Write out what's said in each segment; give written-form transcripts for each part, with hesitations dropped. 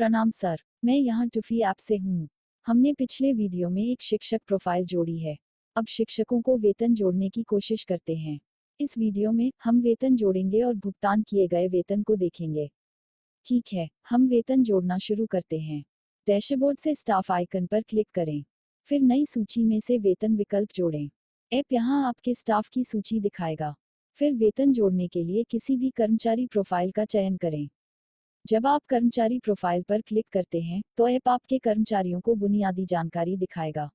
प्रणाम सर, मैं यहाँ टूफी ऐप से हूँ। हमने पिछले वीडियो में एक शिक्षक प्रोफाइल जोड़ी है। अब शिक्षकों को वेतन जोड़ने की कोशिश करते हैं। इस वीडियो में हम वेतन जोड़ेंगे और भुगतान किए गए वेतन को देखेंगे। ठीक है, हम वेतन जोड़ना शुरू करते हैं। डैशबोर्ड से स्टाफ आइकन पर क्लिक करें। फिर नई सूची में से वेतन विकल्प जोड़ें। ऐप यहाँ आपके स्टाफ की सूची दिखाएगा। फिर वेतन जोड़ने के लिए किसी भी कर्मचारी प्रोफाइल का चयन करें। जब आप कर्मचारी प्रोफाइल पर क्लिक करते हैं तो ऐप आपके कर्मचारियों को बुनियादी जानकारी दिखाएगा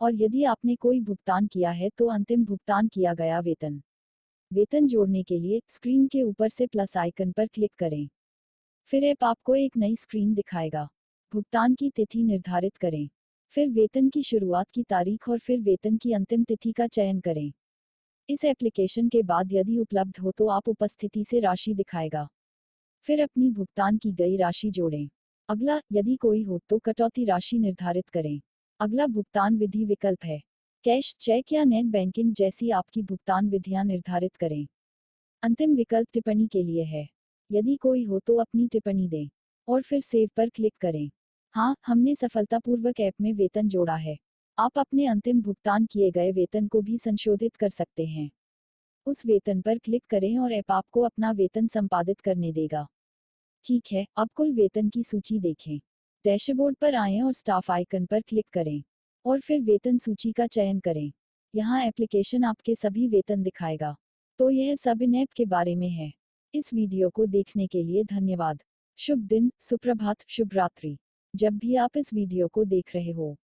और यदि आपने कोई भुगतान किया है तो अंतिम भुगतान किया गया वेतन। वेतन जोड़ने के लिए स्क्रीन के ऊपर से प्लस आइकन पर क्लिक करें। फिर ऐप आपको एक नई स्क्रीन दिखाएगा। भुगतान की तिथि निर्धारित करें। फिर वेतन की शुरुआत की तारीख और फिर वेतन की अंतिम तिथि का चयन करें। इस एप्लीकेशन के बाद यदि उपलब्ध हो तो आप उपस्थिति से राशि दिखाएगा। फिर अपनी भुगतान की गई राशि जोड़ें। अगला, यदि कोई हो तो कटौती राशि निर्धारित करें। अगला भुगतान विधि विकल्प है। कैश, चेक या नेट बैंकिंग जैसी आपकी भुगतान विधियां निर्धारित करें। अंतिम विकल्प टिप्पणी के लिए है। यदि कोई हो तो अपनी टिप्पणी दें और फिर सेव पर क्लिक करें। हाँ, हमने सफलतापूर्वक ऐप में वेतन जोड़ा है। आप अपने अंतिम भुगतान किए गए वेतन को भी संशोधित कर सकते हैं। उस वेतन पर क्लिक करें और ऐप आपको अपना वेतन संपादित करने देगा। ठीक है, अब कुल वेतन की सूची देखें। डैशबोर्ड पर आएं और स्टाफ आइकन पर क्लिक करें और फिर वेतन सूची का चयन करें। यहाँ एप्लीकेशन आपके सभी वेतन दिखाएगा। तो यह सब इन ऐप के बारे में है। इस वीडियो को देखने के लिए धन्यवाद। शुभ दिन, सुप्रभात, शुभ रात्रि। जब भी आप इस वीडियो को देख रहे हो